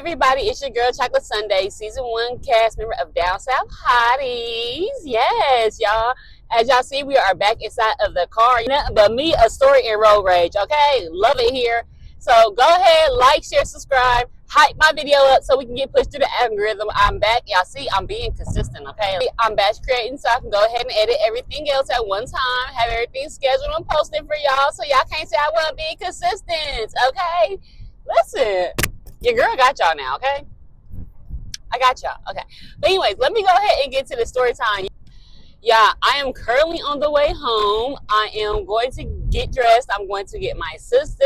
everybody, it's your girl Chocolate Sundaze, season 1 cast member of Down South Hotties. Yes, y'all. As y'all see, we are back inside of the car. Nothing but me, a story, and road rage. Okay, love it here. So go ahead, like, share, subscribe, hype my video up so we can get pushed through the algorithm. I'm back. Y'all see, I'm being consistent. Okay, I'm batch creating, so I can go ahead and edit everything else at one time. Have everything scheduled and posted for y'all, so y'all can't say I wasn't being consistent. Okay, listen. Your girl got y'all now, okay? I got y'all, okay. But anyways, let me go ahead and get to the story time. Yeah, I am currently on the way home. I am going to get dressed. I'm going to get my sister.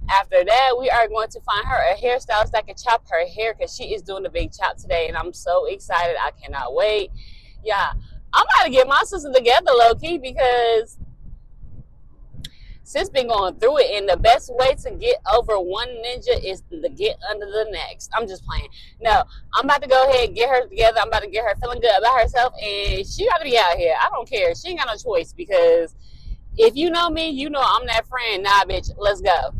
After that, we are going to find her a hairstylist that can chop her hair because she is doing a big chop today, and I'm so excited. I cannot wait. Yeah, I'm about to get my sister together, low-key, because sis been going through it, and the best way to get over one ninja is to get under the next. I'm just playing. No, I'm about to go ahead and get her together. I'm about to get her feeling good about herself, and she got to be out here. I don't care. She ain't got no choice, because if you know me, you know I'm that friend. Nah, bitch, let's go.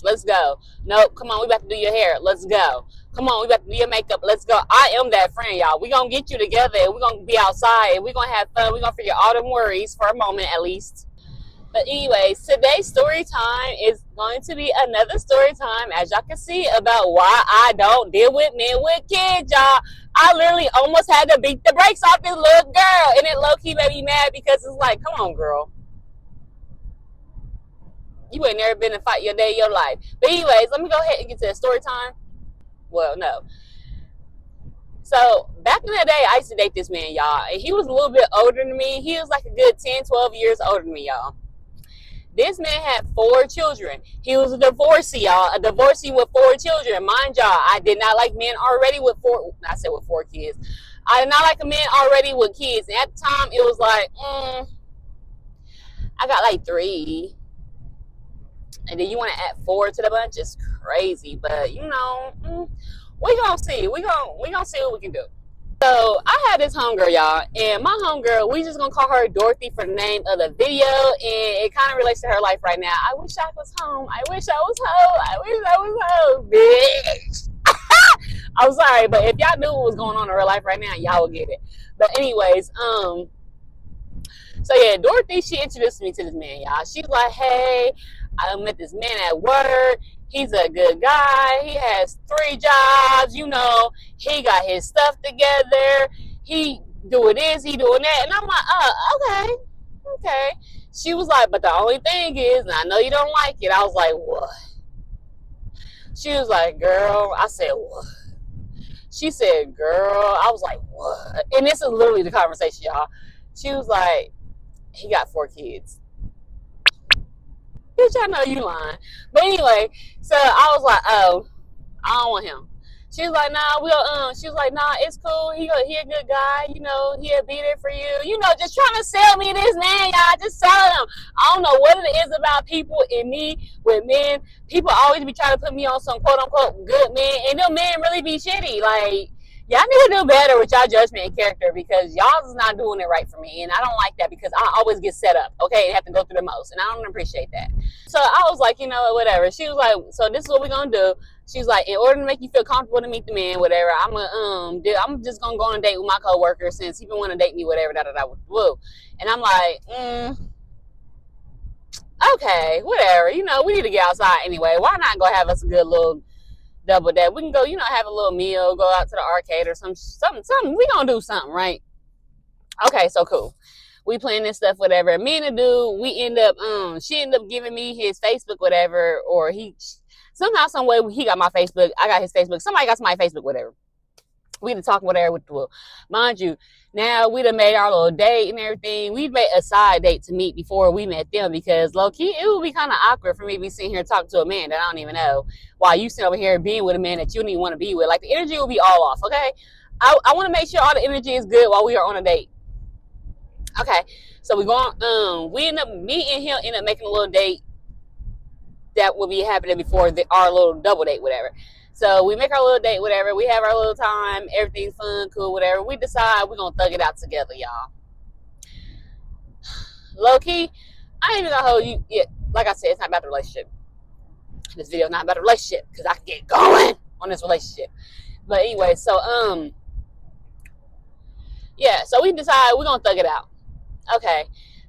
Let's go. Nope, come on, we about to do your hair. Let's go. Come on, we about to do your makeup. Let's go. I am that friend, y'all. We gonna get you together, and we gonna be outside, and we gonna have fun. We gonna forget all them worries for a moment, at least. But anyways, today's story time is going to be another story time, as y'all can see, about why I don't deal with men with kids, y'all. I literally almost had to beat the brakes off this little girl, and it low-key made me mad because it's like, come on, girl. You ain't never been in a fight your day of your life. But anyways, let me go ahead and get to the story time. Well, no. So, back in the day, I used to date this man, y'all, and he was a little bit older than me. He was like a good 10, 12 years older than me, y'all. This man had 4 children. He was a divorcee, y'all. A divorcee with 4 children. Mind y'all, I did not like men already with 4. I said with 4 kids. I did not like a man already with kids. And at the time, it was like, I got like 3. And then you want to add 4 to the bunch? It's crazy. But, you know, we gonna see. We gonna see what we can do. So I had this homegirl, y'all, and my homegirl, we just gonna call her Dorothy for the name of the video, and it kind of relates to her life right now. I wish I was home. I wish I was home. I wish I was home, bitch. I'm sorry, but if y'all knew what was going on in her life right now, y'all would get it. But anyways, so yeah, Dorothy, she introduced me to this man, y'all. She's like, hey, I met this man at work. He's a good guy. He has 3 jobs. You know, he got his stuff together. He doing this, he doing that. And I'm like, okay. She was like, but the only thing is, and I know you don't like it. I was like, what? She was like, girl. I said, what? She said, girl. I was like, what? And this is literally the conversation, y'all. She was like, he got 4 kids. Bitch, I know you lying. But anyway, so I was like, oh, I don't want him. She was like, nah, she was like, nah, it's cool. He a good guy, you know, he'll be there for you. You know, just trying to sell me this man, y'all. Just selling him. I don't know what it is about people and me with men. People always be trying to put me on some quote unquote good men, and them men really be shitty. Like, y'all need to do better with y'all judgment and character, because y'all is not doing it right for me, and I don't like that, because I always get set up, okay, and have to go through the most, and I don't appreciate that. So I was like, you know, whatever. She was like, so this is what we're gonna do. She's like, in order to make you feel comfortable to meet the man, whatever, I'm just gonna go on a date with my coworker, since he been wanting to date me, whatever, woo. And I'm like, okay, whatever. You know, we need to get outside anyway. Why not go have us a good little double date? We can go, you know, have a little meal, go out to the arcade or something. We gonna do something, right? Okay, so cool. We playing this stuff, whatever. Me and the dude, we end up, she ended up giving me his Facebook, whatever, or somehow, some way, he got my Facebook. I got his Facebook. Somebody got my Facebook, whatever. We done talk, whatever, with the will. Mind you, now we done made our little date and everything. We made a side date to meet before we met them, because low-key, it would be kind of awkward for me to be sitting here talking to a man that I don't even know, while you sitting over here being with a man that you don't even want to be with. Like, the energy will be all off, okay? I want to make sure all the energy is good while we are on a date. Okay, so we me and him end up making a little date that will be happening before our little double date, whatever. So we make our little date, whatever. We have our little time. Everything's fun, cool, whatever. We decide we're going to thug it out together, y'all. Low key, I ain't even going to hold you. Yeah, like I said, it's not about the relationship. This video is not about a relationship because I can get going on this relationship. But anyway, so yeah, so we decide we're gonna thug it out. Okay,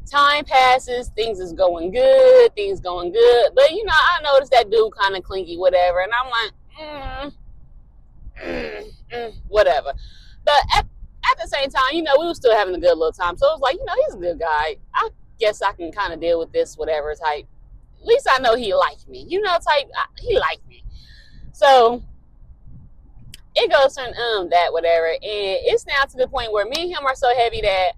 time passes, things is going good, things going good. But you know, I noticed that dude kind of clingy, whatever, and I'm like, whatever. But at the same time, you know, we were still having a good little time. So it was like, you know, he's a good guy. I guess I can kind of deal with this, whatever type. At least I know he liked me, you know, type. He liked me. So it goes from that, whatever, and it's now to the point where me and him are so heavy that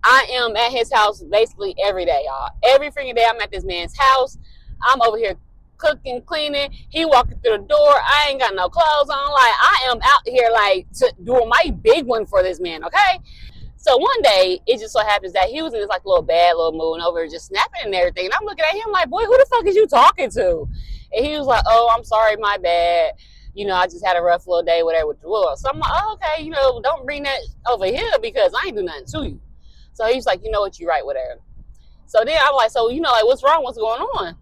I am at his house basically every day, y'all. Every freaking day I'm at this man's house. I'm over here cooking, cleaning. He walking through the door. I ain't got no clothes on. Like, I am out here, like, doing my big one for this man, okay? So one day, it just so happens that he was in this, like, little bad little mood and over here just snapping and everything. And I'm looking at him like, boy, who the fuck is you talking to? And he was like, oh, I'm sorry, my bad. You know, I just had a rough little day, whatever, with the world. So I'm like, oh, okay, you know, don't bring that over here because I ain't do nothing to you. So he's like, you know what, you're right, whatever. So then I'm like, so, you know, like, what's wrong? What's going on?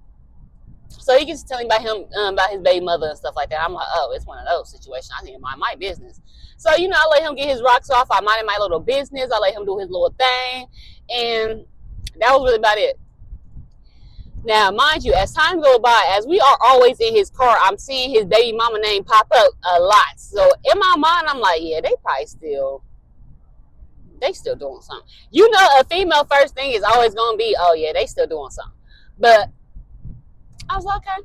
So he gets telling about him, about his baby mother and stuff like that. I'm like, oh, it's one of those situations. I need to mind my business. So, you know, I let him get his rocks off. I minded my little business. I let him do his little thing. And that was really about it. Now, mind you, as time goes by, as we are always in his car, I'm seeing his baby mama name pop up a lot. So in my mind, I'm like, yeah, they probably still doing something. You know, a female first thing is always going to be, oh, yeah, they still doing something. But I was like, okay.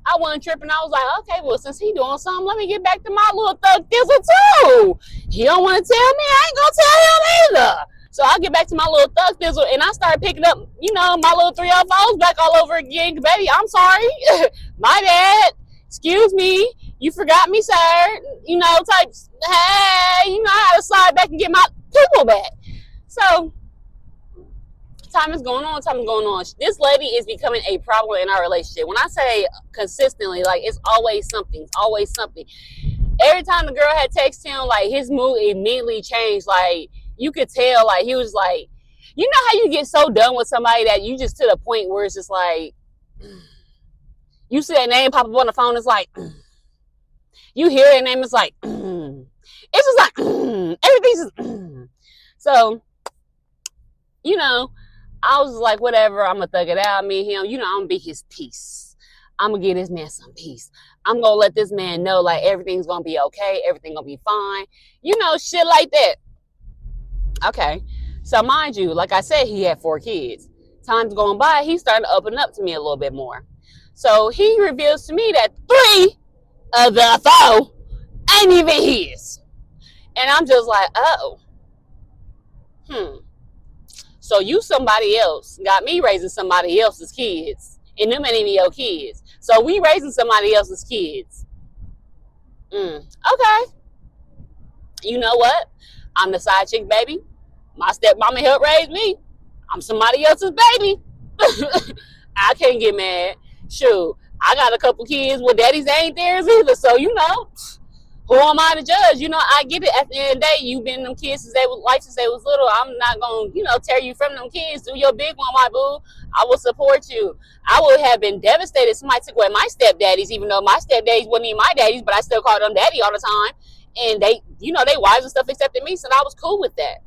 I wasn't tripping. I was like, okay, well, since he doing something, let me get back to my little thug thizzle too. He don't want to tell me. I ain't going to tell him either. So I get back to my little thug thizzle, and I started picking up, you know, my little 305s back all over again. Baby, I'm sorry. My bad. Excuse me. You forgot me, sir. You know, type, hey, you know, I had to slide back and get my people back. So time is going on. This lady is becoming a problem in our relationship. When I say consistently, like, it's always something. Every time the girl had texted him, like, his mood immediately changed. Like, you could tell, like, he was like, you know how you get so done with somebody that you just to the point where it's just like, you see that name pop up on the phone, it's like, you hear that name, it's like, it's just like, everything's just, so, you know, I was like, whatever, I'm going to thug it out. Me and him, you know, I'm going to be his peace. I'm going to give this man some peace. I'm going to let this man know, like, everything's going to be okay. Everything going to be fine. You know, shit like that. Okay. So, mind you, like I said, he had 4 kids. Time's going by, he's starting to open up to me a little bit more. So, he reveals to me that 3 of the 4 ain't even his. And I'm just like, oh. So you somebody else got me raising somebody else's kids, and them ain't even your kids. So we raising somebody else's kids. Okay. You know what? I'm the side chick, baby. My stepmama helped raise me. I'm somebody else's baby. I can't get mad. Shoot, I got a couple kids with daddies ain't theirs either. So, you know, who am I to judge? You know, I get it. At the end of the day, you've been them kids since they was little. I'm not going to, you know, tear you from them kids. Do your big one, my boo. I will support you. I would have been devastated if somebody took away my stepdaddies, even though my stepdaddies wasn't even my daddies, but I still called them daddy all the time. And they, you know, they wives and stuff accepted me, so I was cool with that.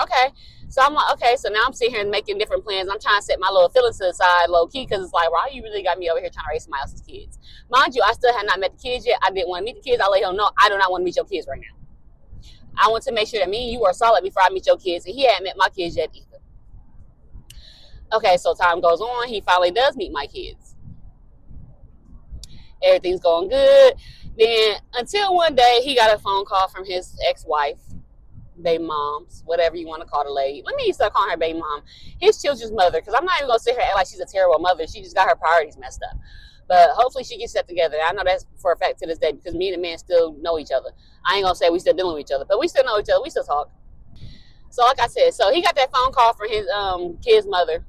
Okay. So I'm like, okay, so now I'm sitting here and making different plans. I'm trying to set my little feelings to the side, low key, because it's like, why you really got me over here trying to raise somebody else's kids? Mind you, I still had not met the kids yet. I didn't want to meet the kids. I let him know I do not want to meet your kids right now. I want to make sure that me and you are solid before I meet your kids, and he hadn't met my kids yet either. Okay, so time goes on. He finally does meet my kids. Everything's going good. Then until one day he got a phone call from his ex-wife, baby moms, whatever you want to call the lady. Let me start calling her baby mom. His children's mother, because I'm not even going to sit here and act like she's a terrible mother. She just got her priorities messed up. But hopefully she gets set together. I know that's for a fact to this day because me and the man still know each other. I ain't going to say we still dealing with each other, but we still know each other. We still talk. So like I said, so he got that phone call from his kid's mother.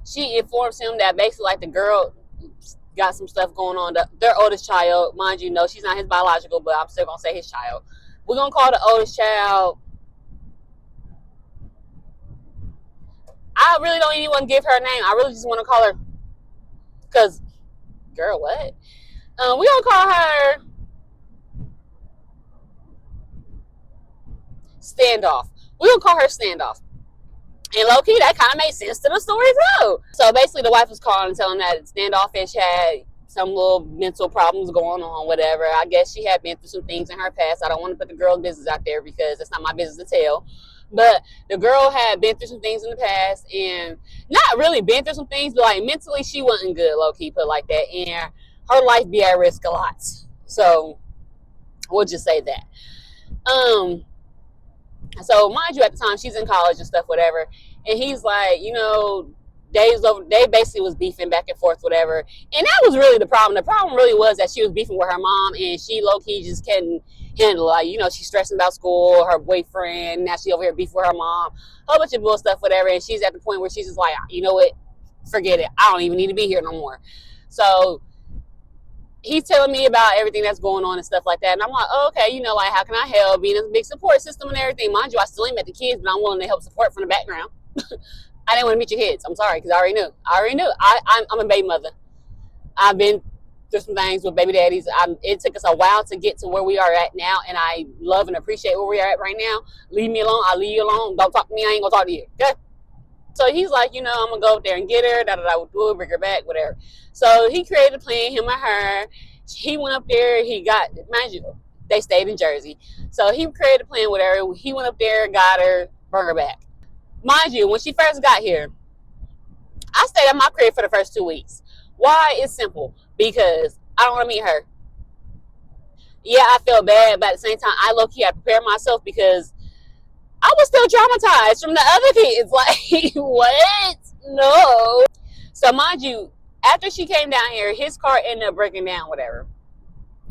She informs him that basically like the girl got some stuff going on. Their oldest child, mind you, no, she's not his biological, but I'm still going to say his child. We're going to call the oldest child. I really don't even want to give her a name. I really just want to call her, because girl, what? We gonna call her Standoff. We gonna call her Standoff. And low key, that kind of made sense to the story too. So basically, the wife was calling and telling that Standoffish had some little mental problems going on, whatever. I guess she had been through some things in her past. I don't want to put the girl's business out there because it's not my business to tell. But the girl had been through some things in the past, and not really been through some things, but like mentally, she wasn't good, low key, put like that. And her life be at risk a lot. So we'll just say that. So mind you, at the time she's in college and stuff, whatever, and he's like, you know, they basically was beefing back and forth, whatever, and that was really the problem. The problem really was that she was beefing with her mom, and she low-key just couldn't handle, like, you know, she's stressing about school, her boyfriend, now she over here beefing with her mom, a whole bunch of bull stuff, whatever, and she's at the point where she's just like, you know what, forget it, I don't even need to be here no more. So he's telling me about everything that's going on and stuff like that. And I'm like, oh, okay, you know, like, how can I help? Being a big support system and everything. Mind you, I still ain't met the kids, but I'm willing to help support from the background. I didn't want to meet your kids. I'm sorry, because I already knew. I'm a baby mother. I've been through some things with baby daddies. It took us a while to get to where we are at now, and I love and appreciate where we are at right now. Leave me alone. I'll leave you alone. Don't talk to me. I ain't going to talk to you. Okay? So he's like, you know, I'm going to go up there and get her, da-da-da, bring her back, whatever. So he created a plan, him and her. He went up there. He got, mind you, they stayed in Jersey. So he created a plan with her. He went up there, got her, brought her back. Mind you, when she first got here, I stayed at my crib for the first 2 weeks. Why? It's simple. Because I don't want to meet her. Yeah, I felt bad, but at the same time, I low-key had to prepare myself because I was still traumatized from the other kids. Like, what? No. So mind you, after she came down here, his car ended up breaking down, whatever.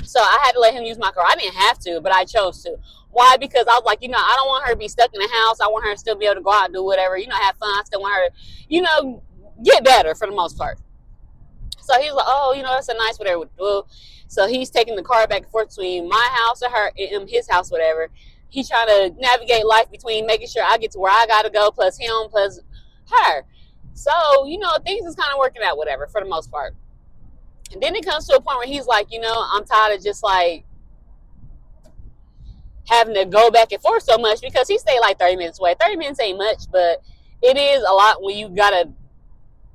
So I had to let him use my car. I didn't have to, but I chose to. Why? Because I was like, you know, I don't want her to be stuck in the house. I want her to still be able to go out and do whatever, you know, have fun. I still want her to, you know, get better for the most part. So he was like, oh, you know, that's a nice whatever. So he's taking the car back and forth between my house or her and his house, whatever. He's trying to navigate life between making sure I get to where I got to go, plus him, plus her. So, you know, things is kind of working out, whatever, for the most part. And then it comes to a point where he's like, you know, I'm tired of just like having to go back and forth so much, because he stayed like 30 minutes away. 30 minutes ain't much, but it is a lot when you got to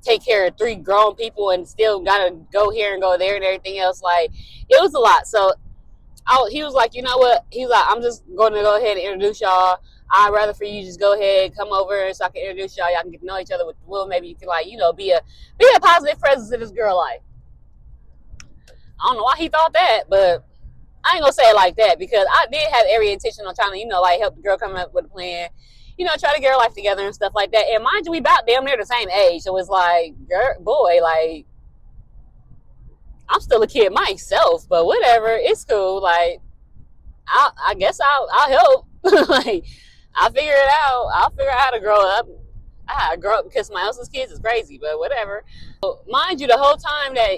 take care of 3 grown people and still got to go here and go there and everything else. Like, it was a lot. So he was like, you know what? He's like, I'm just going to go ahead and introduce y'all. I'd rather for you just go ahead, come over so I can introduce y'all. Y'all can get to know each other with Will. Maybe you can, like, you know, be a positive presence in this girl life. I don't know why he thought that, but I ain't gonna say it like that, because I did have every intention on trying to, you know, like, help the girl come up with a plan, you know, try to get her life together and stuff like that. And mind you, we about damn near the same age, so it's like, girl, boy, like, I'm still a kid myself, but whatever, it's cool. Like, I guess I'll help. Like, I'll figure it out. I'll figure out how to grow up. I grow up because somebody else's kids is crazy, but whatever. So, mind you, the whole time that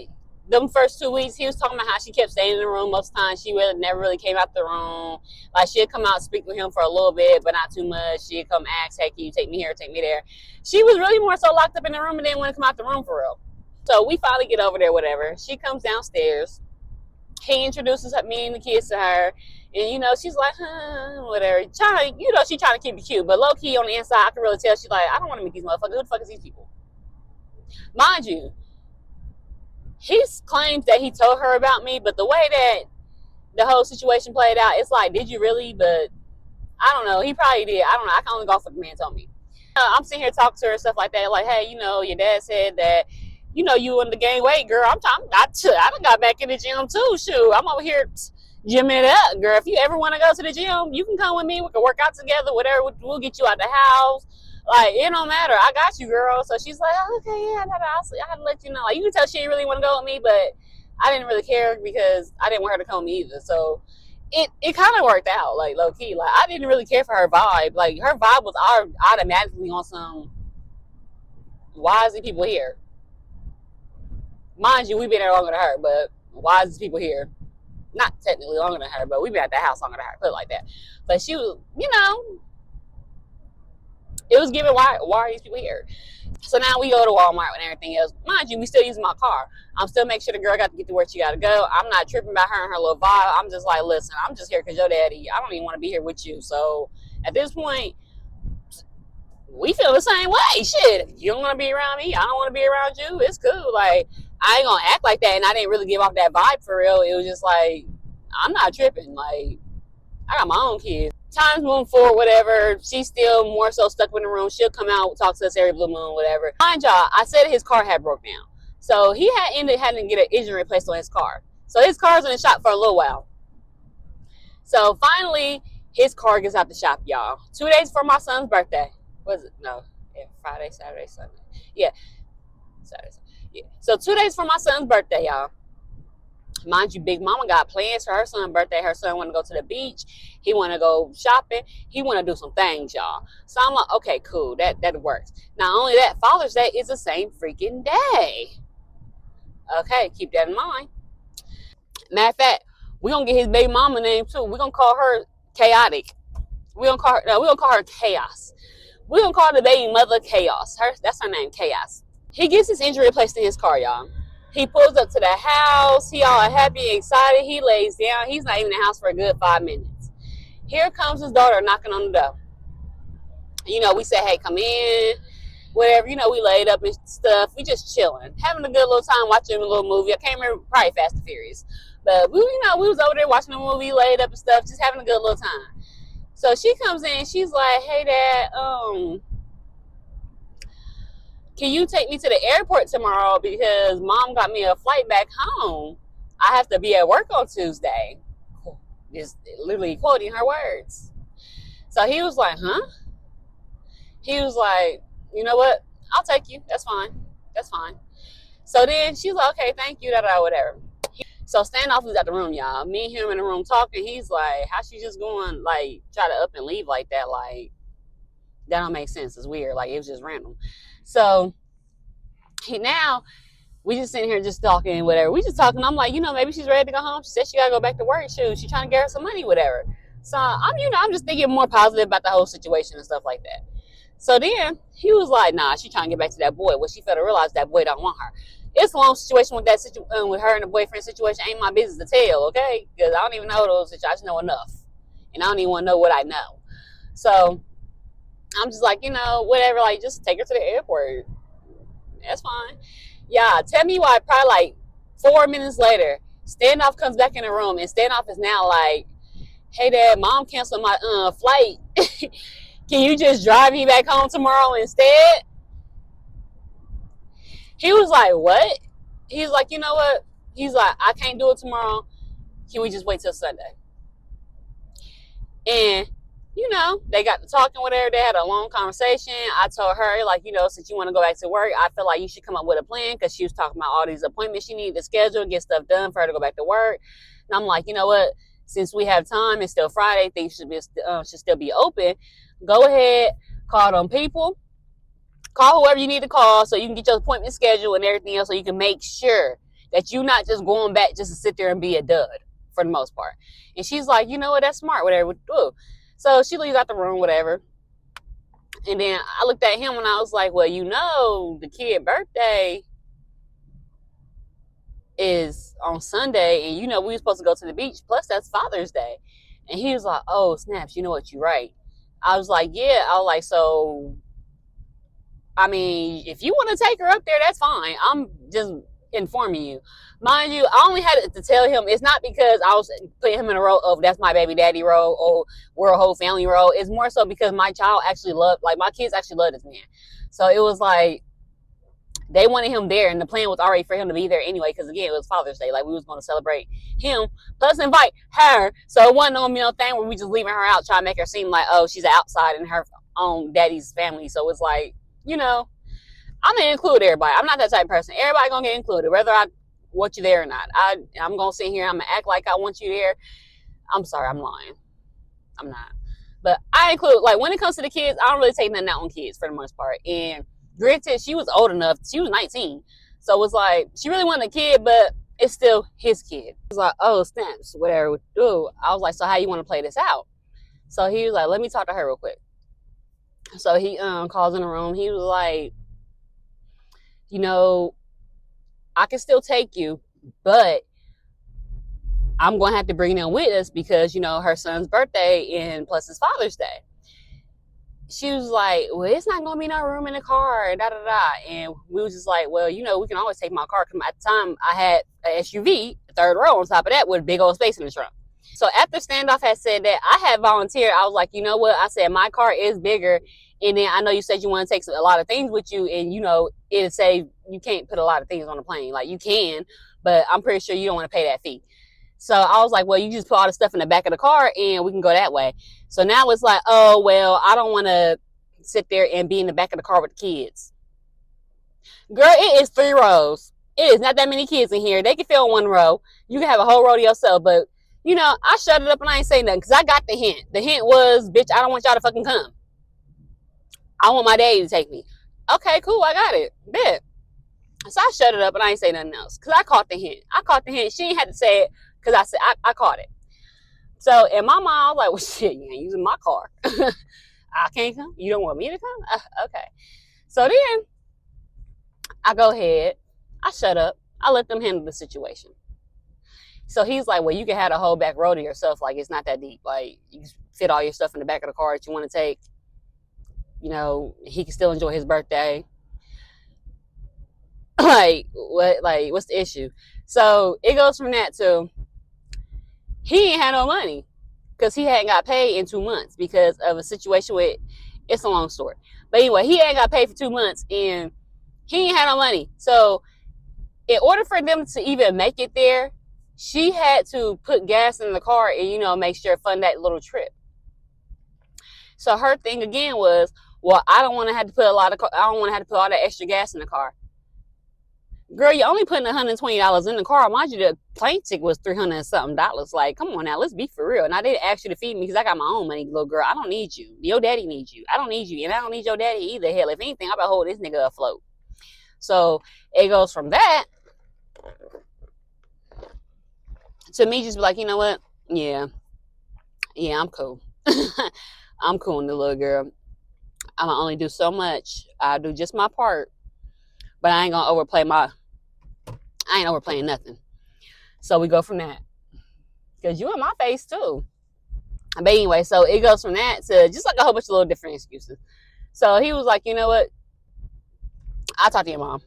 them first 2 weeks, he was talking about how she kept staying in the room most of the time. She never really came out the room. Like, she'd come out and speak with him for a little bit, but not too much. She'd come ask, hey, can you take me here, take me there? She was really more so locked up in the room and didn't want to come out the room for real. So we finally get over there, whatever. She comes downstairs. He introduces me and the kids to her. And, you know, she's like, whatever. You know, she's trying to keep it cute. But low-key on the inside, I can really tell she's like, I don't want to meet these motherfuckers. Who the fuck is these people? Mind you, he claims that he told her about me, but the way that the whole situation played out, it's like, did you really? But I don't know. He probably did. I don't know. I can only go off what the man told me. I'm sitting here talking to her and stuff like that. Like, hey, you know, your dad said that, you know, you in the gain weight, girl. I done got back in the gym too. Shoot, I'm over here gymming it up, girl. If you ever want to go to the gym, you can come with me. We can work out together, whatever. We'll get you out the house. Like, it don't matter. I got you, girl. So she's like, oh, okay, yeah, I had to let you know. Like, you can tell she didn't really want to go with me, but I didn't really care because I didn't want her to come with me either. So it kind of worked out, like, low key. Like, I didn't really care for her vibe. Like, her vibe was automatically on some, why is these people here? Mind you, we've been there longer than her, but why is these people here? Not technically longer than her, but we've been at that house longer than her, put it like that. But she was, you know, it was given, why are these people here? So now we go to Walmart and everything else. Mind you, we still using my car. I'm still making sure the girl got to get to where she got to go. I'm not tripping about her and her little vibe. I'm just like, listen, I'm just here because your daddy. I don't even want to be here with you. So at this point, we feel the same way. Shit, you don't want to be around me. I don't want to be around you. It's cool. Like, I ain't going to act like that. And I didn't really give off that vibe for real. It was just like, I'm not tripping. Like, I got my own kids. Times moving forward, whatever. She's still more so stuck in the room. She'll come out, talk to us every blue moon, whatever. Mind y'all, I said his car had broke down. So he had ended having to get an engine replaced on his car. So his car's in the shop for a little while. So finally, his car gets out the shop, y'all. 2 days for my son's birthday. Was it? No. Yeah, Friday, Saturday, Sunday. Yeah. Saturday, Sunday. Yeah. So 2 days for my son's birthday, y'all. Mind you, Big Mama got plans for her son's birthday. Her son want to go to the beach. He want to go shopping. He want to do some things, y'all. So I'm like, okay, cool. That works. Not only that, Father's Day is the same freaking day. Okay, keep that in mind. Matter of fact, we're going to get his baby mama name, too. We're going to call her Chaotic. We're going to call her Chaos. We're going to call the baby mother Chaos. That's her name, Chaos. He gets his engine replaced in his car, y'all. He pulls up to the house. He all happy, excited. He lays down. He's not even in the house for a good 5 minutes. Here comes his daughter knocking on the door. You know, we say, hey, come in. Whatever. You know, we laid up and stuff. We just chilling. Having a good little time watching a little movie. I can't remember. Probably Fast and Furious. But, we was over there watching a movie, laid up and stuff. Just having a good little time. So she comes in. She's like, hey, Dad, can you take me to the airport tomorrow because Mom got me a flight back home. I have to be at work on Tuesday. Just literally quoting her words. So he was like, huh? He was like, you know what? I'll take you. That's fine. That's fine. So then she's like, okay, thank you, whatever. So Standoff was at the room, y'all. Me and him in the room talking. He's like, how she just going, like, try to up and leave like that? Like, that don't make sense. It's weird. Like, it was just random. So now we just sitting here just talking, whatever. We just talking. I'm like, you know, maybe she's ready to go home. She said she gotta go back to work. Shoot, she's trying to get her some money, whatever. So I'm just thinking more positive about the whole situation and stuff like that. So then he was like, nah, she trying to get back to that boy. Well, she failed to realize that boy don't want her. It's a long situation with that with her and the boyfriend situation. Ain't my business to tell, okay? Because I don't even know those situations. I just know enough, and I don't even want to know what I know. So I'm just like, you know, whatever. Like, just take her to the airport. That's fine. Yeah, tell me why probably like 4 minutes later, Standoff comes back in the room, and Standoff is now like, hey, Dad, Mom canceled my flight. Can you just drive me back home tomorrow instead? He was like, what? He's like, you know what? He's like, I can't do it tomorrow. Can we just wait till Sunday? And you know, they got to talking with her. They had a long conversation. I told her, like, you know, since you want to go back to work, I feel like you should come up with a plan, because she was talking about all these appointments she needed to schedule, get stuff done for her to go back to work. And I'm like, you know what? Since we have time, it's still Friday, things should still be open. Go ahead, call them people. Call whoever you need to call so you can get your appointment scheduled and everything else, so you can make sure that you're not just going back just to sit there and be a dud for the most part. And she's like, you know what? That's smart, whatever. Ooh. So she leaves out the room, whatever. And then I looked at him and I was like, well, you know, the kid's birthday is on Sunday, and you know we were supposed to go to the beach. Plus, that's Father's Day. And he was like, oh, snaps, you know what, you're right. I was like, yeah. I was like, so, I mean, if you want to take her up there, that's fine. I'm just informing you. Mind you, I only had to tell him, it's not because I was putting him in a role of that's my baby daddy role or we're a whole family role. It's more so because my child actually loved, like, my kids actually love this man. So it was like they wanted him there, and the plan was already for him to be there anyway, because again, it was Father's Day. Like, we was going to celebrate him plus invite her. So it wasn't no thing where we just leaving her out, trying to make her seem like, oh, she's outside in her own daddy's family. So it's like, you know, I'm gonna include everybody. I'm not that type of person. Everybody gonna get included, whether I want you there or not. I'm gonna sit here, I'm gonna act like I want you there. I'm sorry, I'm lying. I'm not. But I include, like, when it comes to the kids, I don't really take nothing out on kids for the most part. And granted, she was old enough. She was 19. So it's like, she really wanted a kid, but it's still his kid. He was like, oh, snaps, whatever. Dude, I was like, so how you want to play this out? So he was like, let me talk to her real quick. So he calls in the room. He was like, you know, I can still take you, but I'm going to have to bring them with us because, you know, her son's birthday and plus his Father's Day. She was like, well, it's not going to be no room in the car, and da-da-da. And we was just like, well, you know, we can always take my car. Because at the time, I had an SUV, third row on top of that with a big old space in the trunk. So after Standoff had said that, I had volunteered. I was like, you know what? I said, my car is bigger. And then I know you said you want to take a lot of things with you. And, you know, it'd say you can't put a lot of things on the plane. Like, you can, but I'm pretty sure you don't want to pay that fee. So I was like, well, you just put all the stuff in the back of the car and we can go that way. So now it's like, oh, well, I don't want to sit there and be in the back of the car with the kids. Girl, it is 3 rows. It is not that many kids in here. They can fit on 1 row. You can have a whole row to yourself. But, you know, I shut it up and I ain't say nothing because I got the hint. The hint was, bitch, I don't want y'all to fucking come. I want my daddy to take me. Okay, cool. I got it. Bet. So I shut it up and I ain't say nothing else because I caught the hint. I caught the hint. She ain't had to say it because I said I caught it. So in my mind, I was like, well, shit, you ain't using my car. I can't come. You don't want me to come? Okay. So then I go ahead. I shut up. I let them handle the situation. So he's like, well, you can have the whole back row to yourself. Like, it's not that deep. Like, you can fit all your stuff in the back of the car that you want to take. You know, he can still enjoy his birthday. Like, what? Like, what's the issue? So it goes from that to he ain't had no money because he hadn't got paid in 2 months because of a situation with, it's a long story. But anyway, he ain't got paid for 2 months and he ain't had no money. So in order for them to even make it there, she had to put gas in the car and, you know, make sure fund that little trip. So her thing again was, well, I don't want to have to put I don't want to have to put all that extra gas in the car. Girl, you're only putting $120 in the car. Mind you, the plane ticket was $300 and something. Like, come on now, let's be for real. And I didn't ask you to feed me because I got my own money, little girl. I don't need you. Your daddy needs you. I don't need you, and I don't need your daddy either. Hell, if anything, I'm about to hold this nigga afloat. So it goes from that to me just be like, you know what? Yeah, I'm cool. I'm cool in the little girl. I'm gonna only do so much. I'll do just my part, but I ain't gonna I ain't overplaying nothing. So we go from that. Because you in my face too. But anyway, so it goes from that to just like a whole bunch of little different excuses. So he was like, you know what? I'll talk to your mom.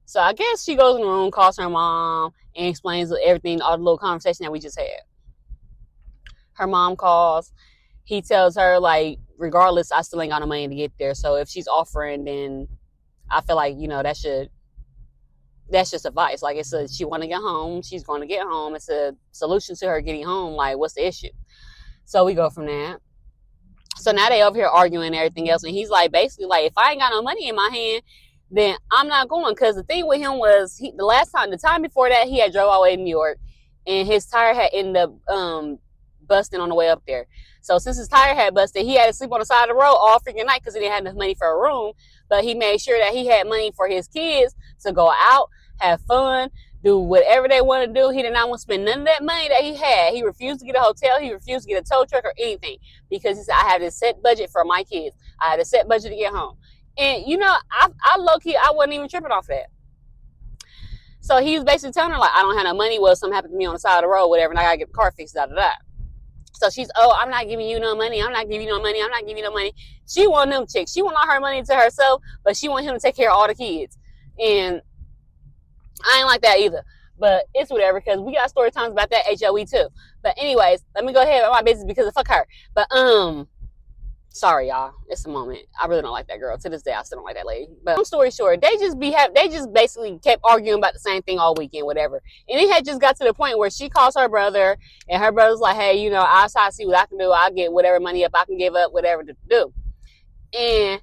So I guess she goes in the room, calls her mom, and explains everything, all the little conversation that we just had. Her mom calls. He tells her, like, regardless, I still ain't got no money to get there. So if she's offering, then I feel like, you know, that's just advice. Like, she want to get home. She's going to get home. It's a solution to her getting home. Like, what's the issue? So we go from that. So now they over here arguing and everything else. And he's like, basically, like, if I ain't got no money in my hand, then I'm not going. Because the thing with him was, the time before that, he had drove all the way to New York. And his tire had ended up busting on the way up there. So since his tire had busted, he had to sleep on the side of the road all freaking night because he didn't have enough money for a room. But he made sure that he had money for his kids to go out, have fun, do whatever they want to do. He did not want to spend none of that money that he had. He refused to get a hotel. He refused to get a tow truck or anything because he said, I have this set budget for my kids. I had a set budget to get home. And, you know, I low-key, I wasn't even tripping off that. So he was basically telling her, like, I don't have no money. Well, something happened to me on the side of the road, whatever, and I got to get the car fixed, da-da-da. So she's, oh, I'm not giving you no money. I'm not giving you no money. I'm not giving you no money. She want them chicks. She want all her money to herself, but she want him to take care of all the kids. And I ain't like that either. But it's whatever, because we got story times about that HOE too. But anyways, let me go ahead with my business because of fuck her. But sorry y'all, it's a moment. I really don't like that girl. To this day, I still don't like that lady. But long story short, they just basically kept arguing about the same thing all weekend, whatever. And it had just got to the point where she calls her brother, and her brother's like, hey, you know, I'll try to see what I can do. I'll get whatever money up I can give up, whatever to do. And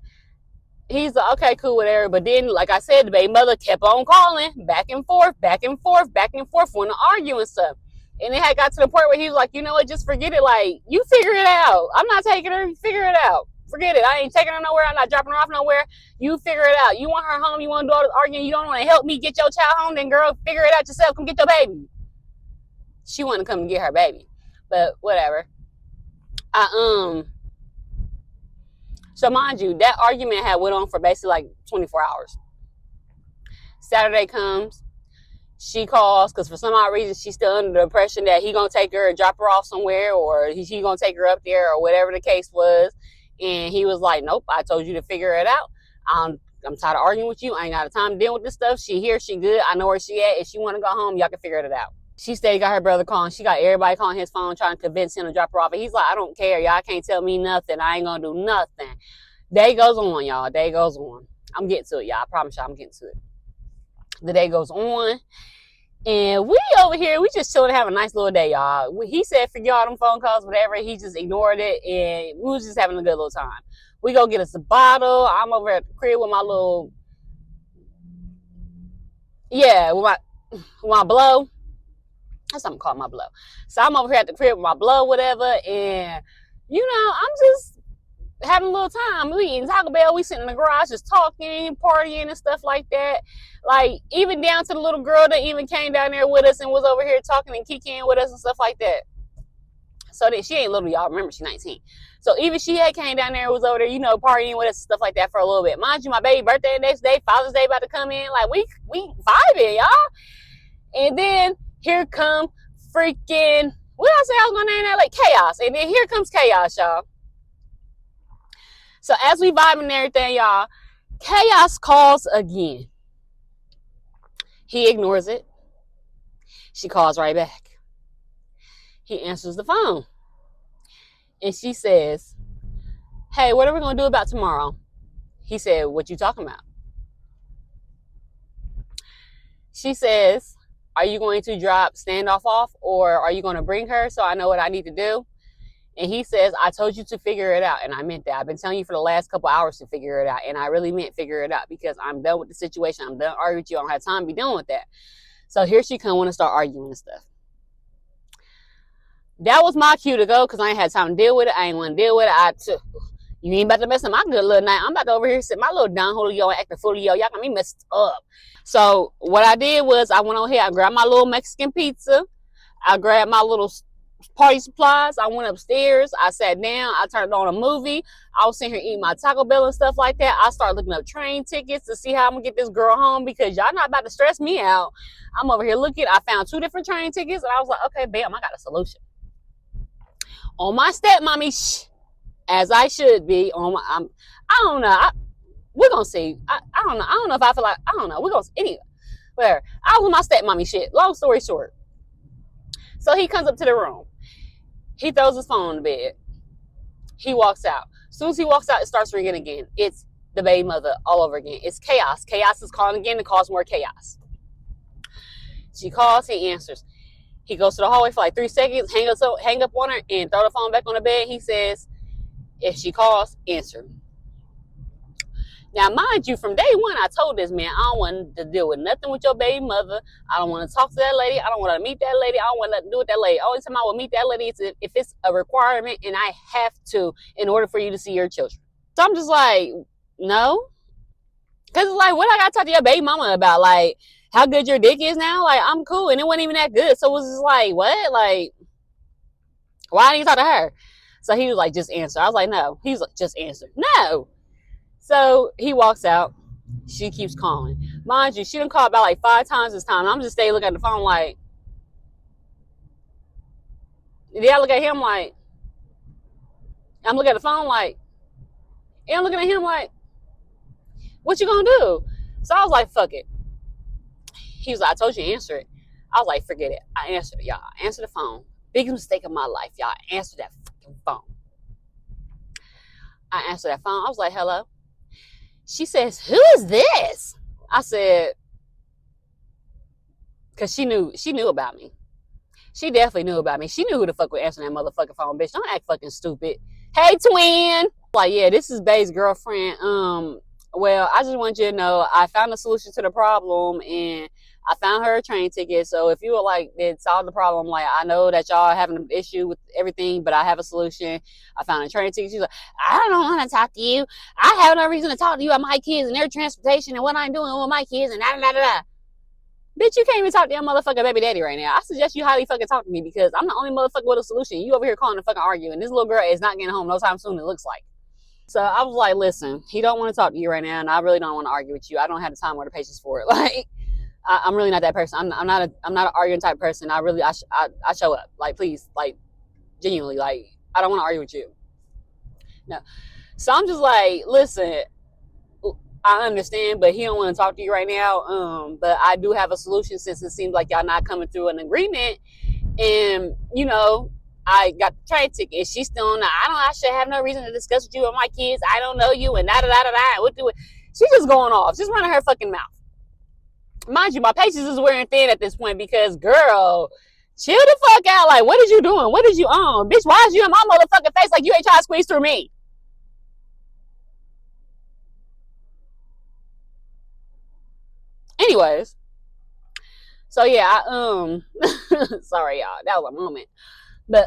he's like, okay, cool, whatever. But then, like I said, the baby mother kept on calling back and forth, wanting to argue and stuff. And it had got to the point where he was like, you know what, just forget it. Like, you figure it out. I'm not taking her. Figure it out. Forget it. I ain't taking her nowhere. I'm not dropping her off nowhere. You figure it out. You want her home. You want to do all this arguing. You don't want to help me get your child home. Then, girl, figure it out yourself. Come get your baby. She wanted to come and get her baby. But whatever. So mind you, that argument had went on for basically like 24 hours. Saturday comes. She calls because for some odd reason she's still under the impression that he gonna take her and drop her off somewhere, or he gonna take her up there, or whatever the case was. And he was like, nope, I told you to figure it out. I'm tired of arguing with you. I ain't got time to deal with this stuff. She here, she good. I know where she at. If she want to go home, y'all can figure it out. She stayed, got her brother calling. She got everybody calling his phone trying to convince him to drop her off. And he's like, I don't care. Y'all can't tell me nothing. I ain't gonna do nothing. Day goes on, y'all. Day goes on. I'm getting to it, y'all. I promise y'all I'm getting to it. The day goes on. And we over here, we just chilling, have a nice little day, y'all. He said, forget all them phone calls, whatever. He just ignored it, and we was just having a good little time. We go get us a bottle. I'm over at the crib with my little, with my blow. That's something called my blow. So I'm over here at the crib with my blow, whatever, and, I'm just having a little time. We eating Taco Bell. We sitting in the garage just talking, partying and stuff like that. Like, even down to the little girl that even came down there with us and was over here talking and kicking with us and stuff like that. So that she ain't little, y'all. Remember, she's 19. So even she had came down there and was over there, partying with us and stuff like that for a little bit. Mind you, my baby birthday the next day, Father's Day about to come in. Like, we vibing, y'all. And then here come freaking, what did I say I was going to name that? Like, chaos. And then here comes chaos, y'all. So as we vibing and everything, y'all, chaos calls again. He ignores it. She calls right back. He answers the phone. And she says, hey, what are we going to do about tomorrow? He said, what you talking about? She says, are you going to drop standoff off, or are you going to bring her so I know what I need to do? And he says, I told you to figure it out. And I meant that. I've been telling you for the last couple hours to figure it out. And I really meant figure it out because I'm done with the situation. I'm done arguing with you. I don't have time to be dealing with that. So here she come, want to start arguing and stuff. That was my cue to go because I ain't had time to deal with it. I ain't want to deal with it. You ain't about to mess up my good little night. I'm about to over here sit my little down Julio and act a fool. Y'all got me messed up. So what I did was I went on here. I grabbed my little Mexican pizza. I grabbed my little party supplies. I went upstairs. I sat down. I turned on a movie. I was sitting here eating my Taco Bell and stuff like that. I started looking up train tickets to see how I'm gonna get this girl home because y'all not about to stress me out. I'm over here looking. I found 2 different train tickets and I was like, okay, bam, I got a solution. On my stepmommy, as I should be. I don't know. We're gonna see. I don't know. I don't know if I feel like. I don't know. We're gonna anyway. Whatever. I was on my stepmommy shit. Long story short. So he comes up to the room. He throws his phone on the bed. He walks out. As soon as he walks out, it starts ringing again. It's the baby mother all over again. It's chaos. Chaos is calling again to cause more chaos. She calls. He answers. He goes to the hallway for like 3 seconds, hang up on her, and throw the phone back on the bed. He says, if she calls, answer. Now, mind you, from day one, I told this man, I don't want to deal with nothing with your baby mother. I don't want to talk to that lady. I don't want to meet that lady. I don't want nothing to do with that lady. Only time I will meet that lady is if it's a requirement and I have to in order for you to see your children. So I'm just like, no. Because it's like, what I got to talk to your baby mama about? Like, how good your dick is now? Like, I'm cool. And it wasn't even that good. So it was just like, what? Like, why didn't you talk to her? So he was like, just answer. I was like, no. He was like, just answer. No. So he walks out. She keeps calling. Mind you, she done called about like 5 times this time. I'm just staying looking at the phone like, did I look at him like, I'm looking at the phone like, and I'm looking at him like, what you gonna do? So I was like, fuck it. He was like, I told you to answer it. I was like, forget it. I answered it, y'all. I answered the phone. Biggest mistake of my life, y'all. I answered that fucking phone. I answered that phone. I was like, hello. She says, who is this? I said, because she knew about me. She definitely knew about me. She knew who the fuck would answer that motherfucking phone, bitch. Don't act fucking stupid. Hey, twin. Like, yeah, this is Bae's girlfriend. Well, I just want you to know I found a solution to the problem and I found her a train ticket. So if you were like, it solved the problem, like, I know that y'all having an issue with everything, but I have a solution. I found a train ticket. She's like, I don't want to talk to you. I have no reason to talk to you about my kids and their transportation and what I'm doing with my kids and da da da da. Bitch, you can't even talk to your motherfucking baby daddy right now. I suggest you highly fucking talk to me because I'm the only motherfucker with a solution. You over here calling and fucking arguing. This little girl is not getting home no time soon, it looks like. So I was like, listen, he don't want to talk to you right now, and I really don't want to argue with you. I don't have the time or the patience for it. Like, I'm really not that person. I'm not an arguing type person. I show up. Like, please, like, genuinely, like, I don't want to argue with you. No. So I'm just like, listen, I understand, but he don't want to talk to you right now. But I do have a solution since it seems like y'all not coming through an agreement. And, you know, I got the train ticket. She's still on the, I should have no reason to discuss with you and my kids. I don't know you and da-da-da-da-da. What do it? She's just going off. Just running her fucking mouth. Mind you, my patience is wearing thin at this point because, girl, chill the fuck out. Like, what is you doing? What is you on? Bitch, why is you in my motherfucking face like you ain't trying to squeeze through me? Anyways, so yeah, sorry y'all, that was a moment. But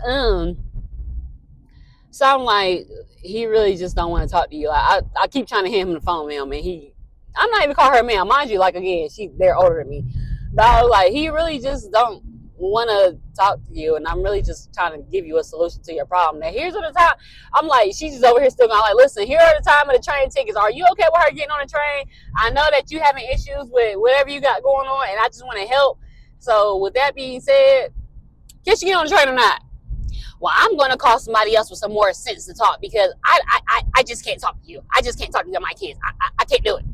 so I'm like, he really just don't want to talk to you. Like, I keep trying to hand him the phone, ma'am, and I'm not even calling her ma'am, mind you. Like, again, they're older than me, but I was like, he really just don't want to talk to you, and I'm really just trying to give you a solution to your problem. Now, here's what the time. I'm like, she's just over here still going, like, listen, here are the time of the train tickets. Are you okay with her getting on the train? I know that you having issues with whatever you got going on, and I just want to help. So with that being said, can she get on the train or not? Well, I'm going to call somebody else with some more sense to talk because I just can't talk to you. I just can't talk to you, my kids. I can't do it.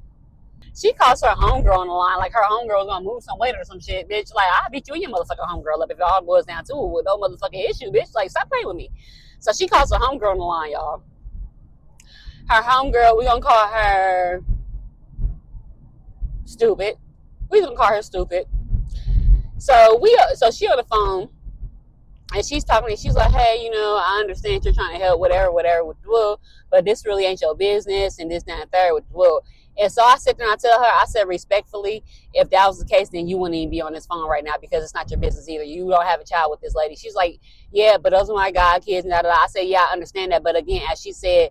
She calls her homegirl on the line like her homegirl's going to move some weight or some shit, bitch. Like, I'll beat you and your motherfucking homegirl up if it all boils down to it with no motherfucking issue, bitch. Like, stop playing with me. So she calls her homegirl on the line, y'all. Her homegirl, we going to call her stupid. We going to call her stupid. So she on the phone. And she's talking to me. She's like, hey, you know, I understand you're trying to help, whatever with the will, but this really ain't your business and this, that, and third with the will. And so I sit there and I tell her, I said, respectfully, if that was the case, then you wouldn't even be on this phone right now because it's not your business either. You don't have a child with this lady. She's like, yeah, but those are my God kids. And I say, yeah, I understand that. But again, as she said,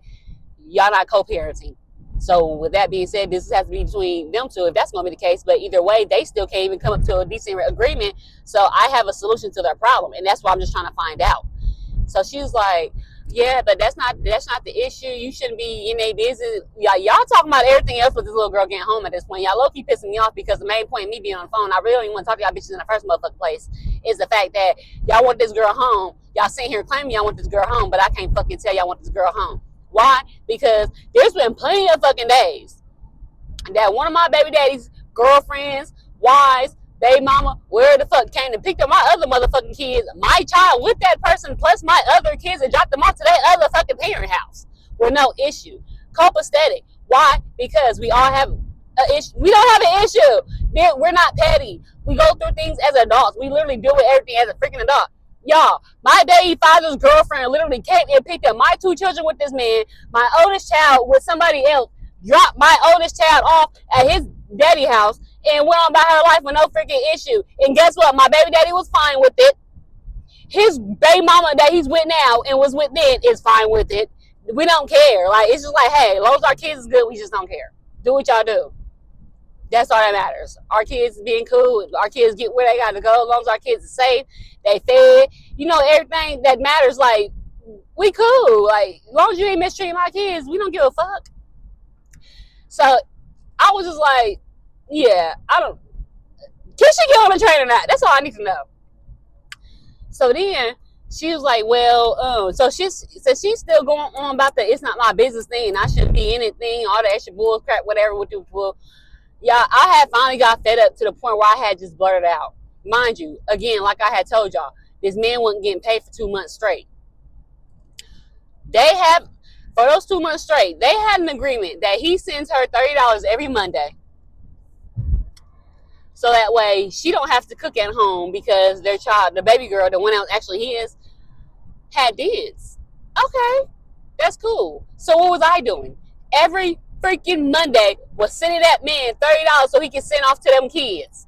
y'all not co-parenting. So with that being said, this has to be between them two if that's going to be the case. But either way, they still can't even come up to a decent agreement. So I have a solution to their problem, and that's what I'm just trying to find out. So she was like, yeah, but that's not the issue. You shouldn't be in a business. Y'all talking about everything else with this little girl getting home at this point. Y'all low-key pissing me off because the main point of me being on the phone, I really don't even want to talk to y'all bitches in the first motherfucking place, is the fact that y'all want this girl home. Y'all sitting here claiming y'all want this girl home, but I can't fucking tell y'all want this girl home. Why? Because there's been plenty of fucking days that one of my baby daddy's girlfriends, wives, baby mama, where the fuck came and picked up my other motherfucking kids, my child with that person, plus my other kids, and dropped them off to their other fucking parent house with no issue. Copacetic. Why? Because we all have an issue. We don't have an issue. We're not petty. We go through things as adults. We literally deal with everything as a freaking adult. Y'all, my baby father's girlfriend literally came and picked up my two children with this man, my oldest child with somebody else, dropped my oldest child off at his daddy house, and went on by her life with no freaking issue. And guess what? My baby daddy was fine with it. His baby mama that he's with now and was with then is fine with it. We don't care. Like, it's just like, hey, as long as our kids is good, we just don't care. Do what y'all do. That's all that matters. Our kids being cool. Our kids get where they got to go. As long as our kids are safe, they fed. You know, everything that matters, like, we cool. Like, as long as you ain't mistreating my kids, we don't give a fuck. So, I was just like, yeah, can she get on the train or not? That's all I need to know. So then, she was like, well, so she's still going on about the it's not my business thing. I shouldn't be in anything, all the extra bull crap, whatever with the bull. Yeah, I had finally got fed up to the point where I had just blurted out. Mind you, again, like I had told y'all, this man wasn't getting paid for 2 months straight. For those 2 months straight, they had an agreement that he sends her $30 every Monday. So that way she don't have to cook at home because their child, the baby girl, the one that was actually his, had dance. Okay, that's cool. So what was I doing? Every freaking Monday was sending that man $30 so he could send off to them kids.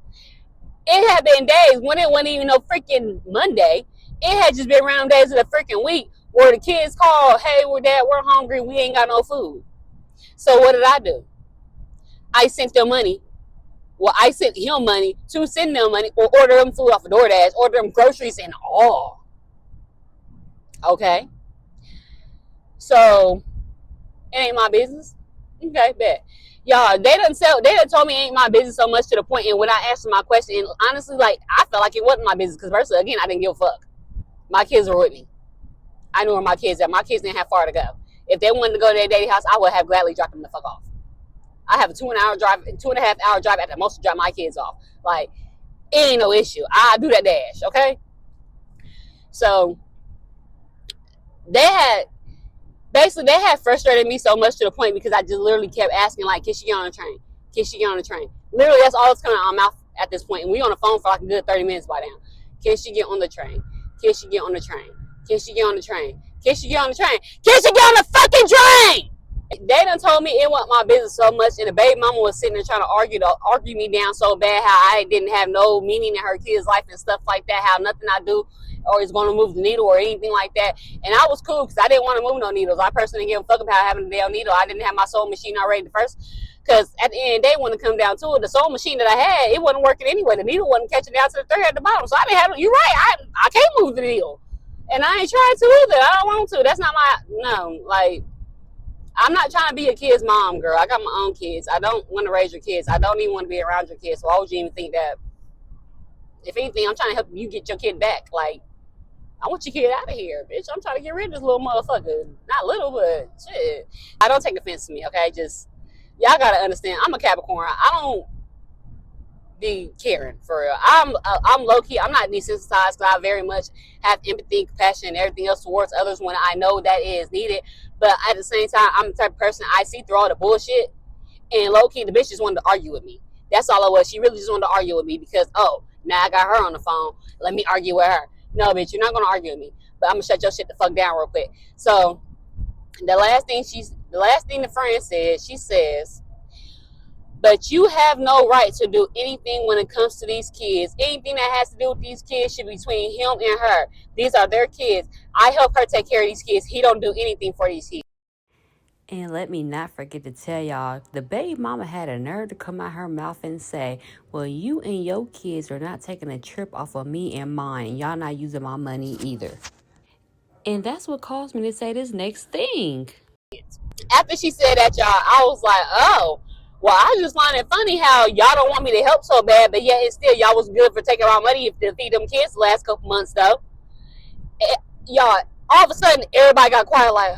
It had been days when it wasn't even no freaking Monday. It had just been random days of the freaking week where the kids called, hey, Dad, we're hungry, we ain't got no food. So what did I do? I sent them money. Well, I sent him money to send them money or order them food off of DoorDash, order them groceries and all. Okay? So It ain't my business. Okay, bet. Y'all, they done told me it ain't my business so much to the point, and when I asked my question, and honestly, like, I felt like it wasn't my business, because first, again, I didn't give a fuck. My kids were with me. I knew where my kids at. My kids didn't have far to go. If they wanted to go to their daddy house, I would have gladly dropped them the fuck off. I have a 2.5 hour drive at the most to drop my kids off. Like, it ain't no issue. I do that dash, okay? So, they had frustrated me so much to the point, because I just literally kept asking, like, can she get on the train? Can she get on the train? Literally, that's all that's coming out of my mouth at this point. And we on the phone for like a good 30 minutes by now. Can she get on the train? Can she get on the train? Can she get on the train? Can she get on the train? Can she get on the fucking train? They done told me it wasn't my business so much, and the baby mama was sitting there trying to argue me down so bad, how I didn't have no meaning in her kid's life and stuff like that, how nothing I do or is going to move the needle or anything like that. And I was cool, because I didn't want to move no needles. I personally didn't give a fuck about having a damn needle. I didn't have my sewing machine already at first, because at the end of the day, when it come down to it, the sewing machine that I had, it wasn't working anyway. The needle wasn't catching down to the thread at the bottom, so I didn't have. You're right, I can't move the needle, and I ain't trying to either. I don't want to. That's not like, I'm not trying to be a kid's mom, girl. I got my own kids. I don't want to raise your kids. I don't even want to be around your kids. So why would you even think that? If anything, I'm trying to help you get your kid back. Like, I want your kid out of here, bitch. I'm trying to get rid of this little motherfucker. Not little, but shit. I don't take offense to me, okay? Just, y'all gotta understand, I'm a Capricorn. I don't be caring, for real. I'm low-key. I'm not desensitized, because I very much have empathy, compassion, and everything else towards others when I know that it is needed. But at the same time, I'm the type of person, I see through all the bullshit, and low-key, the bitch just wanted to argue with me. That's all it was. She really just wanted to argue with me, because, oh, now I got her on the phone. Let me argue with her. No, bitch, you're not going to argue with me. But I'm going to shut your shit the fuck down real quick. So, the last thing the friend said, she says, but you have no right to do anything when it comes to these kids. Anything that has to do with these kids should be between him and her. These are their kids. I help her take care of these kids. He don't do anything for these kids. And let me not forget to tell y'all, the baby mama had a nerve to come out her mouth and say, well, you and your kids are not taking a trip off of me and mine, and y'all not using my money either. And that's what caused me to say this next thing. After she said that, y'all, I was like, oh, well, I just find it funny how y'all don't want me to help so bad, but yet and still y'all was good for taking our money to feed them kids the last couple months, though. And, y'all, all of a sudden, everybody got quiet, like,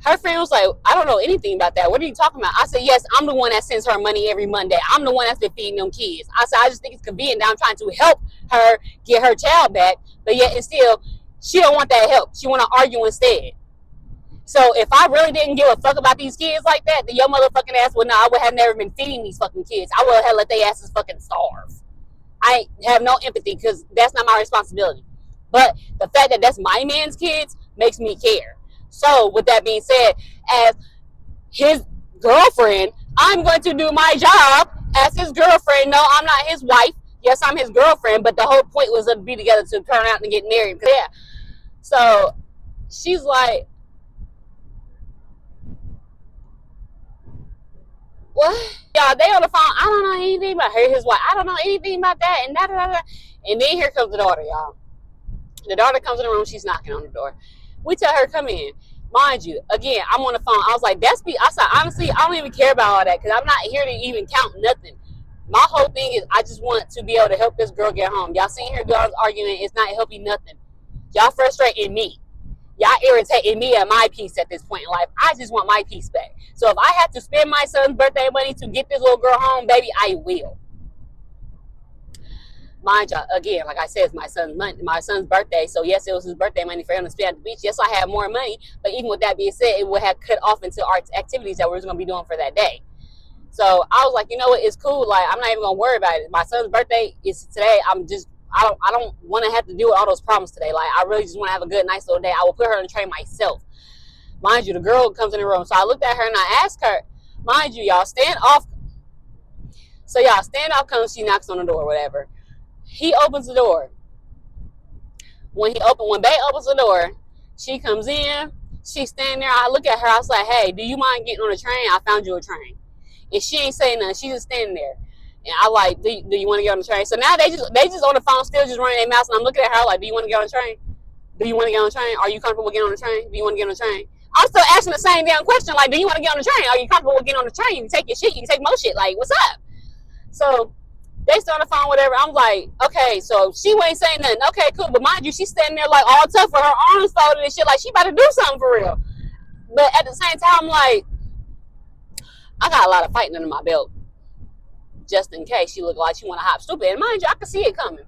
her friend was like, I don't know anything about that. What are you talking about? I said, yes, I'm the one that sends her money every Monday. I'm the one that's been feeding them kids. I said, I just think it's convenient that I'm trying to help her get her child back, but yet and still, she don't want that help. She want to argue instead. So if I really didn't give a fuck about these kids like that, then your motherfucking ass would I would have never been feeding these fucking kids. I would have let their asses fucking starve. I have no empathy, because that's not my responsibility. But the fact that that's my man's kids makes me care. So with that being said, as his girlfriend, I'm going to do my job as his girlfriend. No, I'm not his wife. Yes, I'm his girlfriend, but the whole point was to be together, to turn out and get married. Yeah. So she's like, what? Y'all, they on the phone. I don't know anything about her, his wife. I don't know anything about that. And And then here comes the daughter, y'all. The daughter comes in the room. She's knocking on the door. We tell her, come in. Mind you, again, I'm on the phone. I was like, I said, honestly, I don't even care about all that, because I'm not here to even count nothing. My whole thing is, I just want to be able to help this girl get home. Y'all seen her girls arguing. It's not helping nothing. Y'all frustrating me. Y'all irritating me at my peace at this point in life. I just want my peace back. So if I have to spend my son's birthday money to get this little girl home, baby, I will. Mind you, again, like I said, it's my son's birthday. So yes, it was his birthday money for him to spend at the beach. Yes, I had more money, but even with that being said, it would have cut off into our activities that we were going to be doing for that day. So I was like, you know what, it's cool. Like, I'm not even going to worry about it. My son's birthday is today. I don't want to have to deal with all those problems today. Like, I really just want to have a good, nice little day. I will put her on the train myself. Mind you, the girl comes in the room. So I looked at her and I asked her, mind you, y'all, stand off. So y'all, stand off comes, she knocks on the door, whatever. He opens the door. When Bae opens the door, she comes in. She's standing there. I look at her. I was like, hey, do you mind getting on the train? I found you a train. And she ain't saying nothing. She's just standing there. And I like, do you want to get on the train? So now they just on the phone, still just running their mouths. And I'm looking at her like, do you want to get on the train? Do you want to get on the train? Are you comfortable getting on the train? Do you want to get on the train? I'm still asking the same damn question. Like, do you want to get on the train? Are you comfortable with getting on the train? You can take your shit. You can take more shit. Like, what's up? So they stay on the phone, whatever. I'm like, okay, so she ain't saying nothing. Okay, cool. But mind you, she's standing there like all tough with her arms folded and shit, like she about to do something for real. But at the same time, like, I got a lot of fighting under my belt, just in case she looked like she want to hop stupid. And mind you, I could see it coming.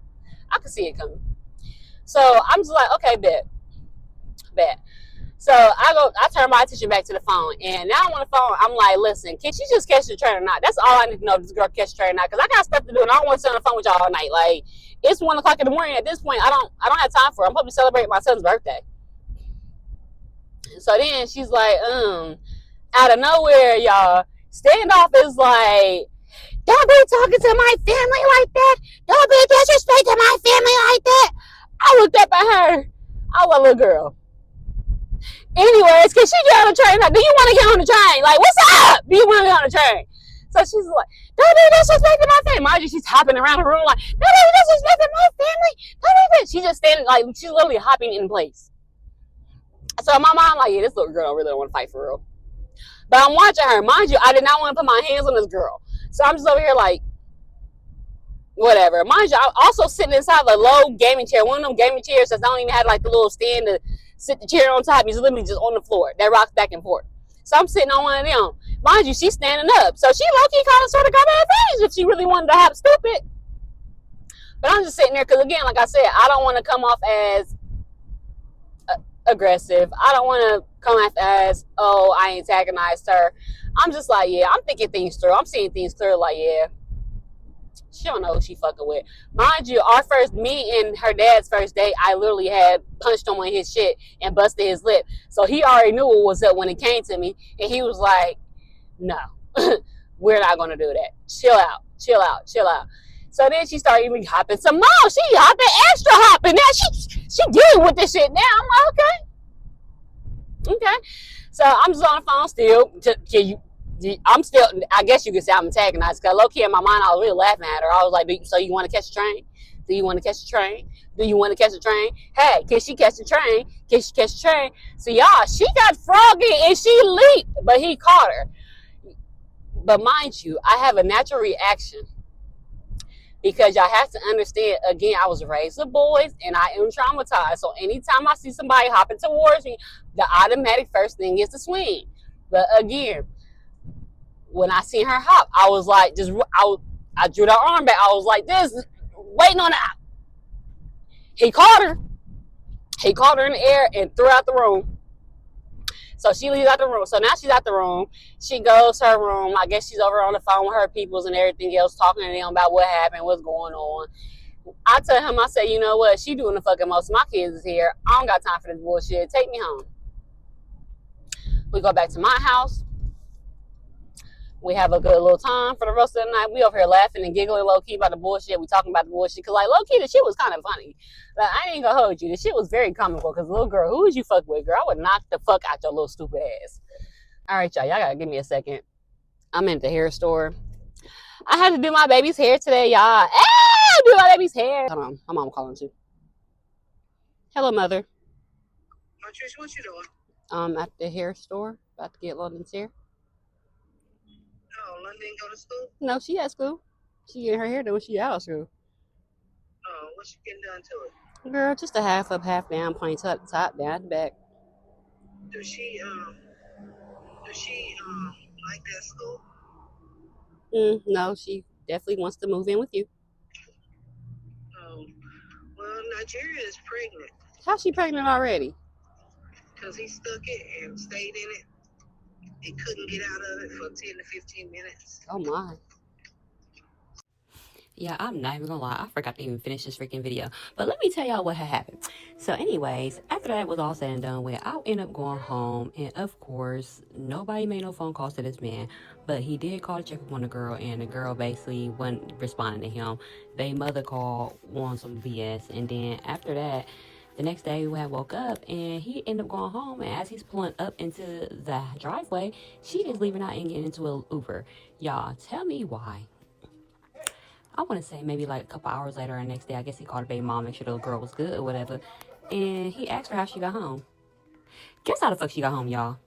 So I'm just like, okay, bet. So I turn my attention back to the phone, and now I'm on the phone. I'm like, listen, can she just catch the train or not? That's all I need to know. If this girl catch the train or not? Because I got stuff to do, and I don't want to sit on the phone with y'all all night. Like, it's 1 o'clock in the morning. At this point, I don't have time for it. I'm supposed to celebrate my son's birthday. So then she's like, out of nowhere, y'all, standoff is like, don't be talking to my family like that. Don't be disrespecting my family like that. I looked up at her. I was a little girl. Anyways, can she get on the train? Do you want to get on the train? Like, what's up? Do you want to get on the train? So she's like, don't be disrespecting my family. Mind you, she's hopping around the room like, don't be disrespecting my family. She's just standing, like, she's literally hopping in place. So my mom, like, yeah, this little girl really don't want to fight for real. But I'm watching her. Mind you, I did not want to put my hands on this girl. So I'm just over here like, whatever. Mind you, I'm also sitting inside a low gaming chair. One of them gaming chairs that don't even have like the little stand to sit the chair on top. He's literally just on the floor. That rocks back and forth. So I'm sitting on one of them. Mind you, she's standing up. So she low-key kind of sort of got my advantage if she really wanted to have stupid. But I'm just sitting there because, again, like I said, I don't want to come off as aggressive. I don't want to come off as, oh, I antagonized her. I'm just like, yeah, I'm thinking things through. I'm seeing things clear, like, yeah, she don't know who she fucking with. Mind you, me and her dad's first date, I literally had punched him on his shit and busted his lip. So he already knew what was up when it came to me. And he was like, no, we're not going to do that. Chill out. So then she started even hopping some more. She hopping, extra hopping. Now she dealing with this shit now. I'm like, okay. So I'm just on the phone still. I'm still, I guess you could say I'm antagonized, because low-key in my mind, I was really laughing at her. I was like, so you want to catch a train? Do you want to catch a train? Do you want to catch a train? Hey, can she catch a train? Can she catch a train? So y'all, she got froggy and she leaped, but he caught her. But mind you, I have a natural reaction, because y'all have to understand, again, I was raised with boys and I am traumatized. So anytime I see somebody hopping towards me, the automatic first thing is to swing. But again, when I seen her hop, I was like, I drew the arm back. I was like this, waiting on that. He caught her. He caught her in the air and threw out the room. So she leaves out the room. So now she's out the room. She goes to her room. I guess she's over on the phone with her peoples and everything else, talking to them about what happened, what's going on. I tell him, I say, you know what? She doing the fucking most. My kids is here. I don't got time for this bullshit. Take me home. We go back to my house. We have a good little time for the rest of the night. We over here laughing and giggling low-key about the bullshit. We talking about the bullshit. Because, like, low-key, the shit was kind of funny. Like, I ain't gonna hold you. The shit was very comical. Because, little girl, who would you fuck with, girl? I would knock the fuck out your little stupid ass. All right, y'all. Y'all gotta give me a second. I'm at the hair store. I had to do my baby's hair today, y'all. Do my baby's hair. Hold on. My mom calling too. Hello, mother. Trish, what you doing? I'm at the hair store. About to get London's hair. Oh, London go to school? No, she at school. She getting her hair done when she out of school. Oh, what's she getting done to it? Girl, just a half up, half down, plain top down, the back. Does she like that school? No, she definitely wants to move in with you. Oh, well, Nigeria is pregnant. How's she pregnant already? Because he stuck it and stayed in it. He couldn't get out of it for 10 to 15 minutes. Oh my. Yeah, I'm not even gonna lie, I forgot to even finish this freaking video. But let me tell y'all what had happened. So anyways, after that was all said and done with, I ended up going home. And of course, nobody made no phone calls to this man. But he did call to check up on the girl. And the girl basically wasn't responding to him. They mother called on some BS. And then after that, the next day we had woke up and he ended up going home. And as he's pulling up into the driveway, she is leaving out and getting into an Uber. Y'all, tell me why. I want to say maybe like a couple hours later or the next day, I guess he called her baby mom, make sure the girl was good or whatever. And he asked her how she got home. Guess how the fuck she got home, y'all?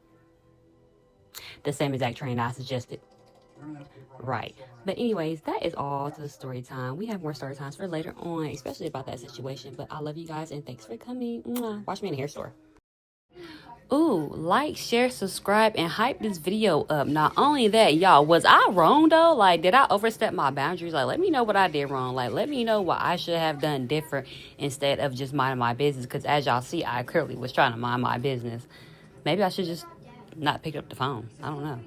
The same exact train I suggested. Right. But anyways, that is all to the story time. We have more story times for later on, especially about that situation. But I love you guys and thanks for coming. Mwah. Watch me in the hair store. Ooh, like, share, subscribe, and hype this video up. Not only that, y'all, was I wrong though? Like, did I overstep my boundaries? Like, let me know what I did wrong. Like, let me know what I should have done different instead of just minding my business. Because as y'all see, I clearly was trying to mind my business. Maybe I should just not pick up the phone. I don't know.